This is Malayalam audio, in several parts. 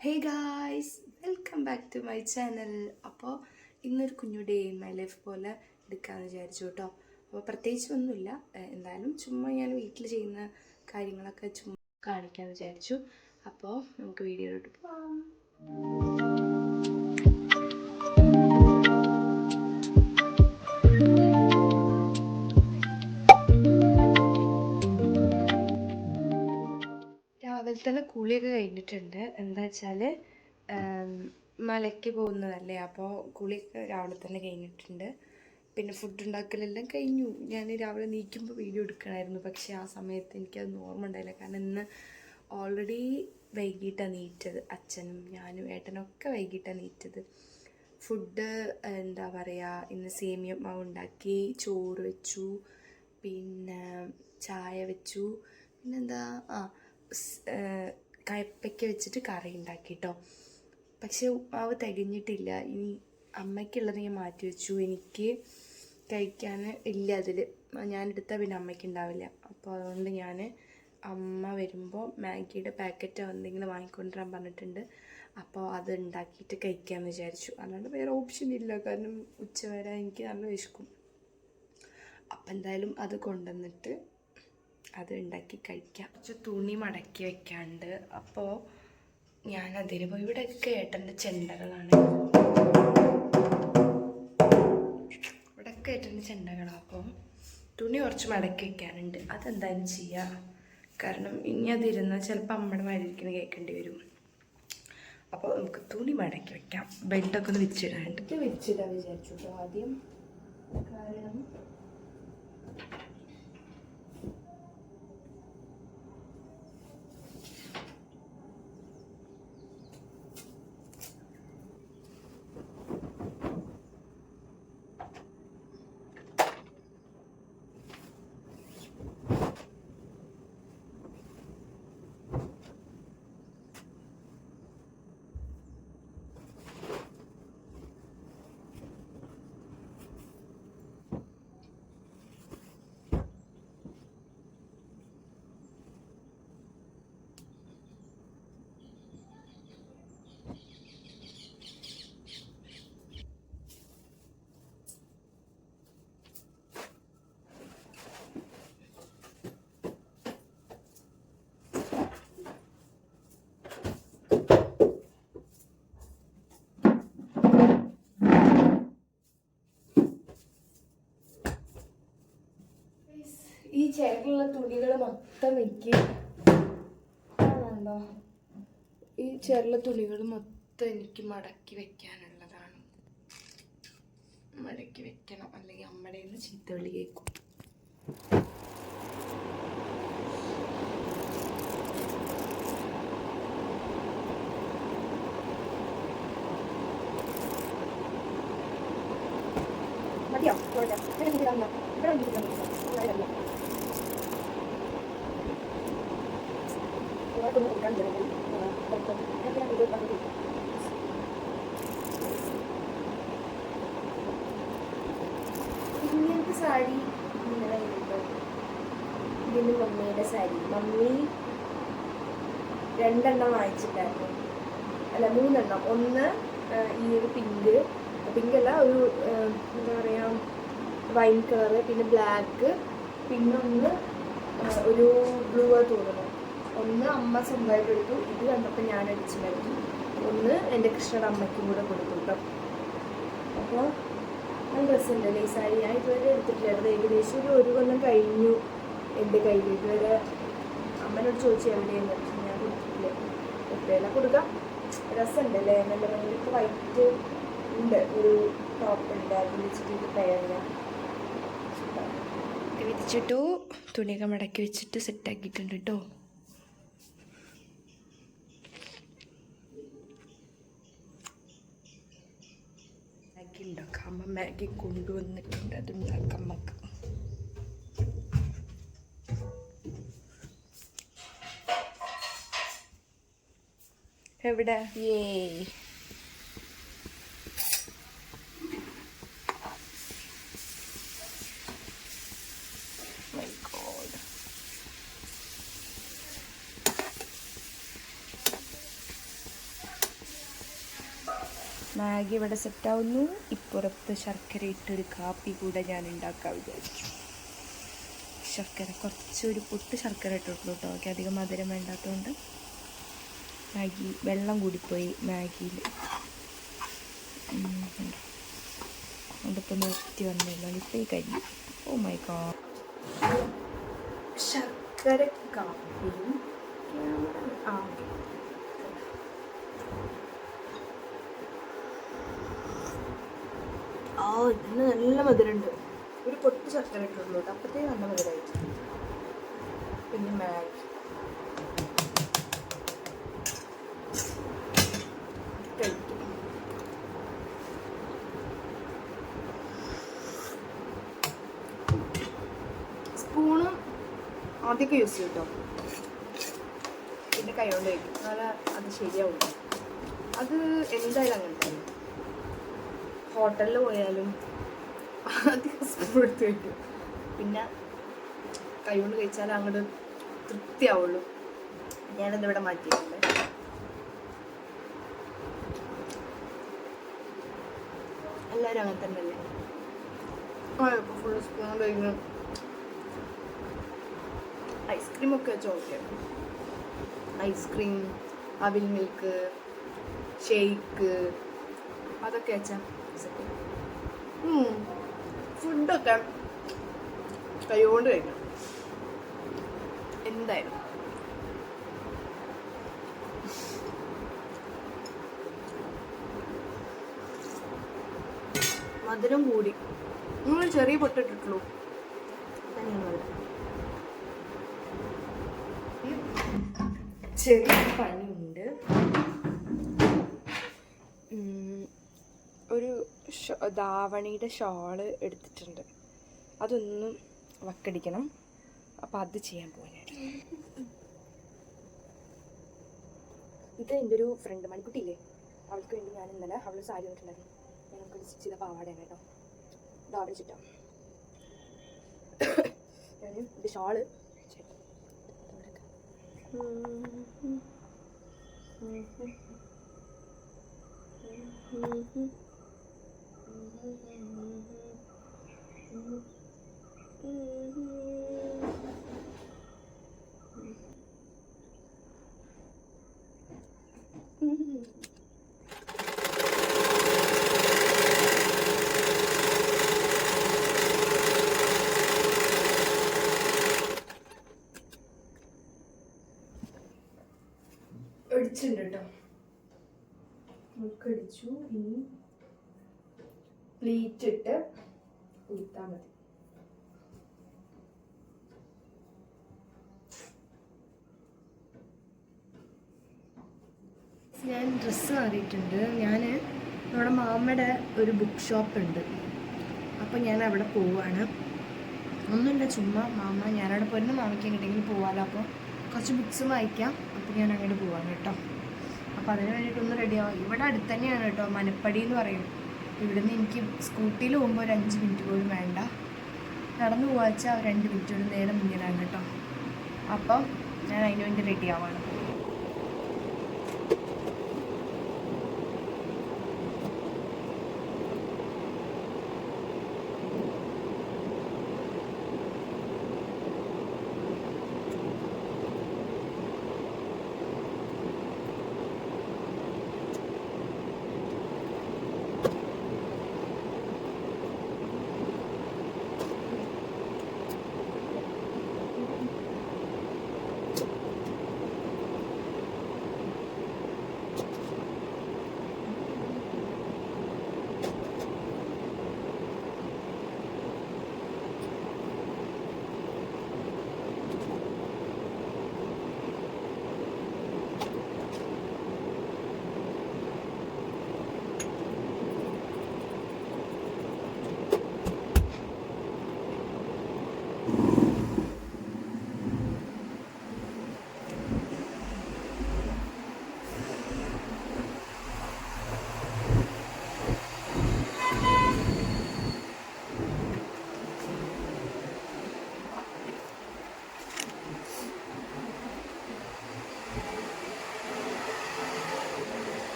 Hey guys, welcome back to my channel. അപ്പോൾ ഇന്നൊരു കുഞ്ഞു ഡേ ഇൻ മൈ ലൈഫ് പോലെ എടുക്കാമെന്ന് വിചാരിച്ചു കേട്ടോ. അപ്പോൾ പ്രത്യേകിച്ചൊന്നുമില്ല, എന്തായാലും ചുമ്മാ ഞാൻ വീട്ടിൽ ചെയ്യുന്ന കാര്യങ്ങളൊക്കെ ചുമ്മാ കാണിക്കാമെന്ന് വിചാരിച്ചു. അപ്പോൾ നമുക്ക് വീഡിയോയിലോട്ട് പോകാം. രാവിലെ തന്നെ കുളിയൊക്കെ കഴിഞ്ഞിട്ടുണ്ട്. എന്താ വെച്ചാൽ മലയ്ക്ക് പോകുന്നതല്ലേ, അപ്പോൾ കുളിയൊക്കെ രാവിലെ തന്നെ കഴിഞ്ഞിട്ടുണ്ട്. പിന്നെ ഫുഡ് ഉണ്ടാക്കലെല്ലാം കഴിഞ്ഞു. ഞാൻ രാവിലെ നീക്കുമ്പോൾ വീഡിയോ എടുക്കണമായിരുന്നു, പക്ഷേ ആ സമയത്ത് എനിക്കത് ഓർമ്മ ഉണ്ടായില്ല. കാരണം ഇന്ന് ഓൾറെഡി വൈകിട്ടാണ് നീറ്റത്. അച്ഛനും ഞാനും ഏട്ടനൊക്കെ വൈകിട്ടാണ് നീറ്റത്. ഫുഡ് എന്താ പറയുക, ഇന്ന് സേമിയ മാവ് ഉണ്ടാക്കി, ചോറ് വെച്ചു, പിന്നെ ചായ വെച്ചു, പിന്നെന്താ കയ്പ്പയ്ക്ക വെച്ചിട്ട് കറി ഉണ്ടാക്കി കേട്ടോ. പക്ഷെ മാവ് തികഞ്ഞിട്ടില്ല. ഇനി അമ്മയ്ക്കുള്ളത് ഞാൻ മാറ്റി വെച്ചു. എനിക്ക് കഴിക്കാൻ ഇല്ല അതിൽ. ഞാനെടുത്താൽ പിന്നെ അമ്മയ്ക്ക് ഉണ്ടാവില്ല. അപ്പോൾ അതുകൊണ്ട് ഞാൻ അമ്മ വരുമ്പോൾ മാഗിയുടെ പാക്കറ്റോ എന്തെങ്കിലും വാങ്ങിക്കൊണ്ടുവരാൻ പറഞ്ഞിട്ടുണ്ട്. അപ്പോൾ അത് ഉണ്ടാക്കിയിട്ട് കഴിക്കാമെന്ന് വിചാരിച്ചു. അല്ലാണ്ട് വേറെ ഓപ്ഷൻ ഇല്ല, കാരണം ഉച്ചവരെ എനിക്ക് നല്ല വിശക്കും. അപ്പം എന്തായാലും അത് കൊണ്ടുവന്നിട്ട് അത് ഉണ്ടാക്കി കഴിക്കാം. കുറച്ച് തുണി മടക്കി വെക്കാണ്ട്. അപ്പോൾ ഞാനതിൽ പോയി. ഇവിടെയൊക്കെ ഏട്ടൻ്റെ ചെണ്ടകളാണ്, ഇവിടെയൊക്കെ ഏട്ടൻ്റെ ചെണ്ടകളാണ്. അപ്പോൾ തുണി കുറച്ച് മടക്കി വെക്കാനുണ്ട്. അതെന്തായാലും ചെയ്യാം, കാരണം ഇനി അതിരുന്നാൽ ചിലപ്പോൾ അമ്മയുടെ മാതിരിക്കുന്ന കേൾക്കേണ്ടി വരും. അപ്പോൾ നമുക്ക് തുണി മടക്കി വെക്കാം. ബെഡൊക്കെ ഒന്ന് വിരിച്ചിടാനുണ്ട്. ഇത് വിരിച്ചിടാൻ വിചാരിച്ചു കേട്ടോ ആദ്യം. കാരണം ഈ ചേറിലുള്ള തുണികൾ മൊത്തം എനിക്ക് ആണോ, ഈ ചേറിലുള്ള തുണികൾ മൊത്തം എനിക്ക് മടക്കി വെക്കാനുള്ളതാണ്. മടക്കി വെക്കണം, അല്ലെങ്കിൽ അമ്മയുടെ നിന്ന് ചീത്തവിളി കേൾക്കും. മതിയോ? ഇങ്ങനത്തെ സാരി ഇന്നലെ കിട്ടും. ഇതിന് മമ്മിയുടെ സാരി. മമ്മി 2 വാങ്ങിച്ചിട്ടായിരുന്നു, അല്ല 3. ഒന്ന് ഈ ഒരു പിങ്കല്ല, ഒരു എന്താ പറയുക, വൈൻ കളറ്, പിന്നെ ബ്ലാക്ക്, പിന്നെ ഒന്ന് ഒരു ബ്ലൂ തോന്നുന്നു. ഒന്ന് അമ്മ സ്വന്തമായിട്ട് എടുത്തു. ഇത് കണ്ടപ്പോൾ ഞാൻ അടിച്ചിട്ടുണ്ടായിരുന്നു. ഒന്ന് എൻ്റെ കൃഷ്ണയുടെ അമ്മയ്ക്കും കൂടെ കൊടുത്തു കേട്ടോ. അപ്പോൾ നല്ല രസമുണ്ട് ഈ സാരി. ഞാൻ ഇതുവരെ എടുത്തിട്ടില്ലായിരുന്നു. ഏകദേശം ഒരു കൊല്ലം കഴിഞ്ഞു എൻ്റെ കയ്യിൽ. ഇതുവരെ അമ്മനോട് ചോദിച്ചു എവിടെയെന്ന്, ഞാൻ കൊടുത്തിട്ടില്ല. എപ്പോഴെല്ലാം കൊടുക്കാം. രസമുണ്ടല്ലേ, നല്ല ഭയങ്കര വൈറ്റ് ഉണ്ട്. ഒരു ടോപ്പ് ഉണ്ട്, അത് വെച്ചിട്ട് തയ്യാറില്ല. വിരിച്ചിട്ടു തുണിയൊക്കെ മടക്കി വെച്ചിട്ട് സെറ്റാക്കിയിട്ടുണ്ട് കേട്ടോ. മാഗി ഉണ്ടാക്കാം. അമ്മ മാഗി കൊണ്ടുവന്നിട്ടുണ്ട്, അതുണ്ടാക്കാം നമുക്ക്. എവിടെ? മാഗി ഇവിടെ സെറ്റാവുന്നു. ഇപ്പുറത്ത് ശർക്കര ഇട്ടൊരു കാപ്പി കൂടെ ഞാൻ ഉണ്ടാക്കാൻ വിചാരിച്ചു. ശർക്കര കുറച്ചൊരു പൊട്ട് ശർക്കര ഇട്ടിട്ടുള്ളൂ കേട്ടോ. ഓക്കെ, അധികം മധുരം വേണ്ടാത്തതുകൊണ്ട്. മാഗി വെള്ളം കൂടിപ്പോയി മാഗിയിൽ. അതിപ്പോൾ നിർത്തി വന്നില്ല, ഇപ്പോൾ ഈ കഴിഞ്ഞു. Oh my god. ശർക്കര കാപ്പിയും ഇതിന് നല്ല മധുരമുണ്ട്. ഒരു പൊട്ട് ശർക്കര ഇട്ടുള്ളൂ കേട്ടോ, അപ്പോഴത്തേക്ക് നല്ല മധുരമായിട്ട്. പിന്നെ മാഗി കഴിക്കും. സ്പൂണ് ആദ്യമൊക്കെ യൂസ് ചെയ്യും കേട്ടോ, പിന്നെ കൈ കൊണ്ട് കഴിക്കും. എന്നാലും അത് ശരിയാവും. അത് എന്തായാലും അങ്ങനെ തന്നെ. ഹോട്ടലിൽ പോയാലും അധികം സ്പൂൺ എടുത്ത് കഴിക്കും. പിന്നെ കൈ കൊണ്ട് കഴിച്ചാൽ അങ്ങോട്ട് തൃപ്തിയാവുള്ളൂ. ഞാനതിവിടെ മാറ്റിയിട്ടുണ്ട്. എല്ലാവരും അങ്ങനെ തന്നെയല്ലേ? ഫുൾ സ്പൂൺ കഴിക്കുന്നു. ഐസ്ക്രീമൊക്കെ വെച്ച് ഓക്കെ. ഐസ്ക്രീം, അവിൽ മിൽക്ക്, ഷെയ്ക്ക്, അതൊക്കെ വെച്ചാൽ ഫുഡൊക്കെ കൈകൊണ്ട് കഴിക്കണം എന്തായാലും. മധുരം കൂടി. നിങ്ങൾ ചെറിയ പൊട്ടിട്ടുള്ളൂ. ചെറിയ പണിയുണ്ട്. ഒരു ധാവണിയുടെ ഷോള് എടുത്തിട്ടുണ്ട്, അതൊന്നും വക്കടിക്കണം. അപ്പം അത് ചെയ്യാൻ പോകാനായിട്ട്. ഇത് എൻ്റെ ഒരു ഫ്രണ്ട് മണിക്കുട്ടിയില്ലേ, അവൾക്ക് വേണ്ടി ഞാൻ ഇന്നലെ അവൾ സാരി വന്നിട്ടുണ്ടായിരുന്നു. ഞാൻ നമുക്ക് സ്റ്റിച്ച് ചെയ്ത പാവാടയാണ് കേട്ടോ. ധാവണി ചുറ്റാം. ഞാൻ ഇത് ഷോള് അടിച്ചിട്ടുണ്ട് കേട്ടോ. നമുക്ക് അടിച്ചു. ഇനി പ്ലീറ്റ് ഇട്ട് കുത്താൻ മതി. ഞാൻ ഡ്രസ്സ് മാറിയിട്ടുണ്ട്. ഞാൻ നമ്മുടെ മാമ്മയുടെ ഒരു ബുക്ക് ഷോപ്പ് ഉണ്ട്, അപ്പോൾ ഞാൻ അവിടെ പോവാണ്. ഒന്നുമില്ല, ചുമ്മാ മാമ ഞാനവിടെ പോരുന്ന മാമയ്ക്ക് എങ്ങോട്ടെങ്കിലും പോവാമല്ലോ. അപ്പോൾ കുറച്ച് ബുക്സ് വായിക്കാം. അപ്പോൾ ഞാൻ അങ്ങോട്ട് പോവാണ് കേട്ടോ. അപ്പോൾ അതിന് വേണ്ടിയിട്ടൊന്ന് റെഡിയാവും. ഇവിടെ അടുത്ത് തന്നെയാണ് കേട്ടോ, മനപ്പടി എന്ന് പറയും. ഇവിടുന്ന് എനിക്ക് സ്കൂട്ടിയിൽ പോകുമ്പോൾ ഒരു 5 മിനിറ്റ് പോലും വേണ്ട. നടന്നു പോവാച്ചാൽ 2 മിനിറ്റ് ഒരു നേരം മുന്നിലാണ് കേട്ടോ. അപ്പം ഞാൻ അതിന് വേണ്ടി റെഡി ആവാണ്.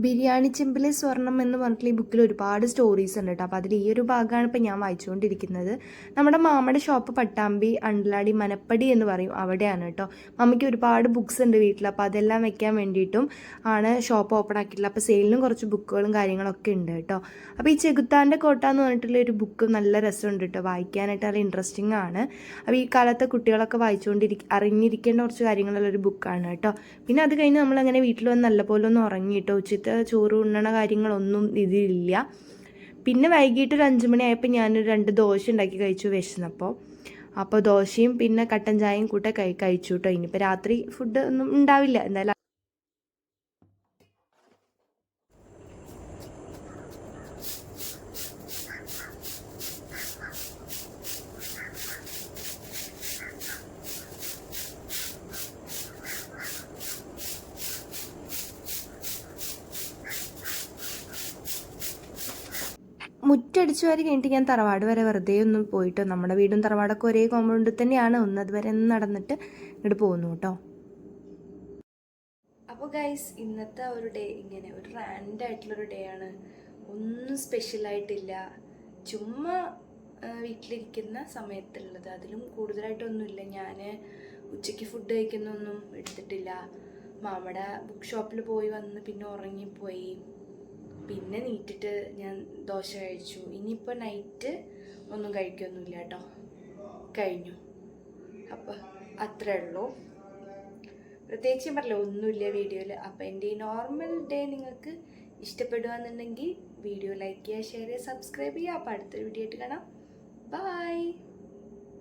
ബിരിയാണി ചെമ്പിലെ സ്വർണം എന്ന് പറഞ്ഞിട്ടുള്ള ഈ ബുക്കിൽ ഒരുപാട് സ്റ്റോറീസ് ഉണ്ട് കേട്ടോ. അപ്പോൾ അതിൽ ഈ ഒരു ഭാഗമാണ് ഇപ്പോൾ ഞാൻ വായിച്ചുകൊണ്ടിരിക്കുന്നത്. നമ്മുടെ മാമയുടെ ഷോപ്പ് പട്ടാമ്പി അണ്ടലാടി മനപ്പടി എന്ന് പറയും, അവിടെയാണ് കേട്ടോ. മമ്മിക്ക് ഒരുപാട് ബുക്സ് ഉണ്ട് വീട്ടിൽ, അപ്പോൾ അതെല്ലാം വെക്കാൻ വേണ്ടിയിട്ടും ആണ് ഷോപ്പ് ഓപ്പൺ ആക്കിയിട്ടുള്ളത്. അപ്പോൾ സെയിലിനും കുറച്ച് ബുക്കുകളും കാര്യങ്ങളൊക്കെ ഉണ്ട് കേട്ടോ. അപ്പോൾ ഈ ചെകുത്താൻ്റെ കോട്ട എന്ന് പറഞ്ഞിട്ടുള്ള ഒരു ബുക്ക് നല്ല രസമുണ്ട് കേട്ടോ, വായിക്കാനായിട്ട് നല്ല ഇൻട്രസ്റ്റിംഗ് ആണ്. അപ്പോൾ ഈ കാലത്തെ കുട്ടികളൊക്കെ അറിഞ്ഞിരിക്കേണ്ട കുറച്ച് കാര്യങ്ങളുള്ള ഒരു ബുക്കാണ് കേട്ടോ. പിന്നെ അത് കഴിഞ്ഞ് നമ്മളങ്ങനെ വീട്ടിൽ വന്ന് നല്ലപോലെ ഒന്ന് ഉറങ്ങി കേട്ടോ. ചോറ് ഉണ്ണണ കാര്യങ്ങളൊന്നും ഇതിലില്ല. പിന്നെ വൈകിട്ട് ഒരു 5 മണിയായപ്പോൾ ഞാനൊരു 2 ദോശ ഉണ്ടാക്കി കഴിച്ചു വിശന്നപ്പോൾ. അപ്പോൾ ദോശയും പിന്നെ കട്ടൻ ചായയും കൂടെ കഴിച്ചു കേട്ടോ. ഇനിയിപ്പോൾ രാത്രി ഫുഡ് ഒന്നും ഉണ്ടാവില്ല എന്തായാലും. മുറ്റടിച്ചു വാരി കഴിഞ്ഞിട്ട് ഞാൻ തറവാട് വരെ വെറുതെ ഒന്നും പോയിട്ടോ. നമ്മുടെ വീടും തറവാടൊക്കെ ഒരേ കോമ്പൗണ്ടിൽ തന്നെയാണ്. അതുവരെ നടന്നിട്ട് ഇങ്ങോട്ട് പോകുന്നു കേട്ടോ. അപ്പോൾ ഗൈസ്, ഇന്നത്തെ ഒരു ഡേ ഇങ്ങനെ ഒരു റാൻഡായിട്ടുള്ളൊരു ഡേ ആണ്. ഒന്നും സ്പെഷ്യലായിട്ടില്ല, ചുമ്മാ വീട്ടിലിരിക്കുന്ന സമയത്തുള്ളത്. അതിലും കൂടുതലായിട്ടൊന്നുമില്ല. ഞാൻ ഉച്ചയ്ക്ക് ഫുഡ് കഴിക്കുന്നൊന്നും എടുത്തിട്ടില്ല. മാമയുടെ ബുക്ക് ഷോപ്പിൽ പോയി വന്ന് പിന്നെ ഉറങ്ങിപ്പോയി. പിന്നെ നീറ്റിട്ട് ഞാൻ ദോശ കഴിച്ചു. ഇനിയിപ്പോൾ നൈറ്റ് ഒന്നും കഴിക്കൊന്നുമില്ല കേട്ടോ, കഴിഞ്ഞു. അപ്പോൾ അത്രേ ഉള്ളൂ. പ്രത്യേകിച്ച് ഞാൻ പറഞ്ഞില്ല ഒന്നുമില്ല വീഡിയോയിൽ. അപ്പോൾ എൻ്റെ ഈ നോർമൽ ഡേ നിങ്ങൾക്ക് ഇഷ്ടപ്പെടുകയെന്നുണ്ടെങ്കിൽ വീഡിയോ ലൈക്ക് ചെയ്യുക, ഷെയർ ചെയ്യുക, സബ്സ്ക്രൈബ് ചെയ്യുക. അപ്പോൾ അടുത്തൊരു വീഡിയോ ആയിട്ട് കാണാം. ബൈ.